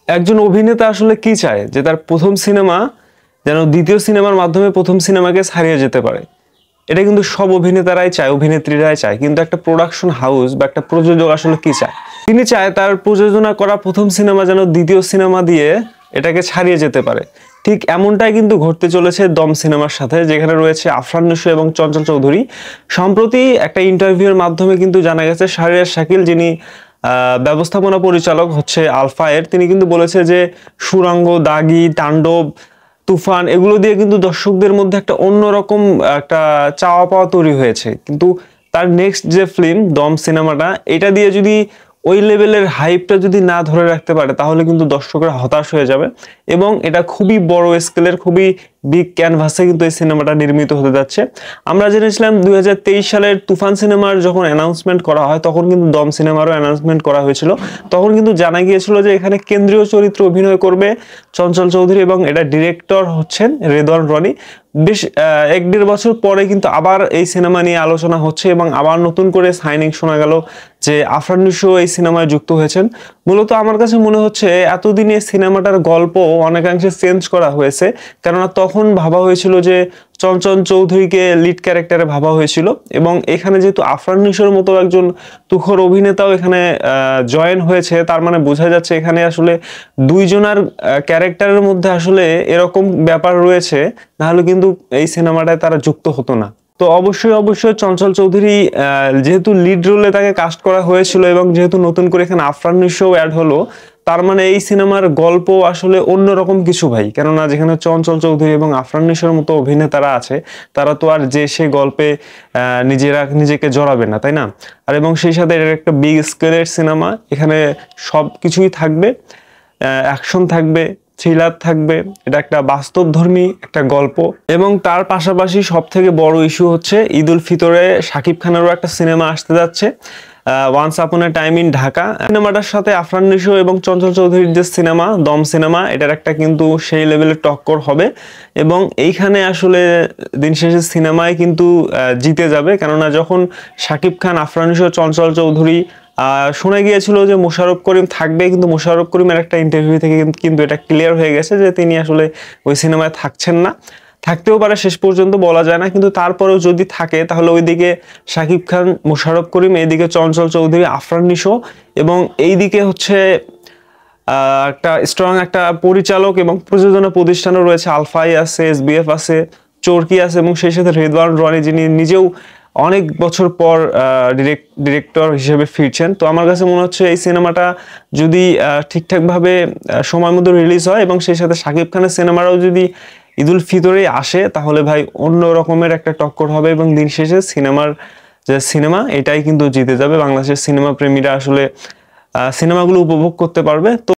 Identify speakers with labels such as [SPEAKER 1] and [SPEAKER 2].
[SPEAKER 1] একজন অভিনেতা আসলে কি চায় যে তার প্রথম সিনেমা যেন দ্বিতীয় সিনেমার মাধ্যমে প্রথম সিনেমাকে ছাড়িয়ে যেতে পারে। এটা কিন্তু সব অভিনেতারাই চায়, অভিনেত্রীরাই চায়, কিন্তু একটা প্রোডাকশন হাউস বা একটা প্রযোজক আসলে কি চায়? তিনি চায় তার প্রযোজনা করা প্রথম সিনেমা যেন দ্বিতীয় সিনেমা দিয়ে এটাকে ছাড়িয়ে যেতে পারে। ঠিক এমনটাই কিন্তু ঘটতে চলেছে দম সিনেমার সাথে, যেখানে রয়েছে আফরান নিশো এবং চঞ্চল চৌধুরী। সম্প্রতি একটা ইন্টারভিউর মাধ্যমে কিন্তু জানা গেছে শাহরিয়ার শাকিল, যিনি ব্যবস্থাপনা পরিচালক হচ্ছে আলফা এর, তিনি কিন্তু বলেছে যে সুড়ঙ্গ, দাগি, তাণ্ডব, তুফান এগুলো দিয়ে কিন্তু দর্শকদের মধ্যে একটা অন্যরকম একটা চাওয়া পাওয়া তৈরি হয়েছে, কিন্তু তার নেক্সট যে ফিল্ম দম সিনেমাটা, এটা দিয়ে যদি ওই লেভেলের হাইপটা যদি না ধরে রাখতে পারে তাহলে কিন্তু দর্শকরা হতাশ হয়ে যাবে। এবং এটা খুবই বড় স্কেলের, খুবই বিগ ক্যানভাসে কিন্তু এই সিনেমাটা নির্মিত হতে যাচ্ছে। আমরা জেনেছিলাম 2023 সালের তুফান সিনেমার যখন অ্যানাউন্সমেন্ট করা হয় তখন কিন্তু দম সিনেমারও অ্যানাউন্সমেন্ট করা হয়েছিল। তখন কিন্তু জানা গিয়েছিল যে এখানে কেন্দ্রীয় চরিত্রে অভিনয় করবে চঞ্চল চৌধুরী এবং এটা ডিরেক্টর হচ্ছেন রেদওয়ান রনি। বেশ 1-1.5 বছর পরে কিন্তু আবার এই সিনেমা নিয়ে আলোচনা হচ্ছে এবং আবার নতুন করে সাইনিং শোনা গেল যে আফরান নিশো এই সিনেমায় যুক্ত হয়েছেন। মূলত আমার কাছে মনে হচ্ছে এতদিনে সিনেমাটার গল্প অনেকাংশে চেঞ্জ করা হয়েছে, কেননা তখন ভাবা হয়েছিল যে চঞ্চল চৌধুরীকে লিড ক্যারেক্টারে ভাবা হয়েছিল, এবং এখানে যেহেতু আফরান নিশোর মতো একজন তুখোর অভিনেতাও এখানে জয়েন হয়েছে, তার মানে বোঝা যাচ্ছে এখানে আসলে দুইজনের ক্যারেক্টারের মধ্যে আসলে এরকম ব্যাপার রয়েছে, নাহলে কিন্তু এই সিনেমাটায় তারা যুক্ত হতো না। তো অবশ্যই চঞ্চল চৌধুরী যেহেতু লিড রোলে তাকে কাস্ট করা হয়েছিল এবং যেহেতু নতুন করে এখানে আফরান নিশো অ্যাড হলো, তার মানে এই সিনেমার গল্প আসলে অন্যরকম কিছু ভাই। কেননা যেখানে চঞ্চল চৌধুরী এবং আফরান নিশোর মতো অভিনেতারা আছে, তারা তো আর যে সে গল্পে নিজেকে জড়াবে না, তাই না? আর এবং সেই সাথে এটা একটা বিগ স্কেলের সিনেমা, এখানে সব কিছুই থাকবে, অ্যাকশন থাকবে, থ্রিলার থাকবে, এটা একটা বাস্তবধর্মী একটা গল্প। এবং তার পাশাপাশি সব থেকে বড় ইস্যু হচ্ছে ঈদ উল ফিতরে শাকিব খানেরও একটা সিনেমা আসতে যাচ্ছে, once upon A time in Dhaka. সিনেমাটার সাথে আফরান নিশো এবং চঞ্চল চৌধুরীর যে সিনেমা দম সিনেমা, এটার একটা কিন্তু সেই লেভেলের টক্কর হবে। এবং এইখানে আসলে দিন শেষে সিনেমায় কিন্তু জিতে যাবে, কেননা যখন শাকিব খান, আফরান নিশো, চঞ্চল চৌধুরী, শোনা গিয়েছিল যে মোশাররফ করিম থাকবে, কিন্তু মোশাররফ করিমের একটা ইন্টারভিউ থেকে কিন্তু এটা ক্লিয়ার হয়ে গেছে যে তিনি আসলে ওই সিনেমায় থাকছেন না। থাকতেও পারে, শেষ পর্যন্ত বলা যায় না, কিন্তু তারপরেও যদি থাকে তাহলে ওইদিকে শাকিব খান, মোশাররফ করিম, এইদিকে চঞ্চল চৌধুরী, আফরান নিশো, এবং এইদিকে হচ্ছে একটা স্ট্রং একটা পরিচালক এবং প্রযোজনা প্রতিষ্ঠানও রয়েছে, আলফাই আছে, এসবিএফ আছে, চরকি আছে, এবং সেই সাথে রেদওয়ান রনি, যিনি নিজেও অনেক বছর পর ডিরেক্টর হিসেবে ফিরছেন। তো আমার কাছে মনে হচ্ছে এই সিনেমাটা যদি ঠিকঠাকভাবে সময় মতো রিলিজ হয় এবং সেই সাথে শাকিব খানের সিনেমাটাও যদি ঈদ উল ফিতরে আসে, তাহলে ভাই অন্য রকমের একটা টক্কর হবে এবং দিন শেষে সিনেমার যে সিনেমা এটাই কিন্তু জিতে যাবে। বাংলাদেশের সিনেমা প্রেমীরা আসলে সিনেমাগুলো উপভোগ করতে পারবে। তো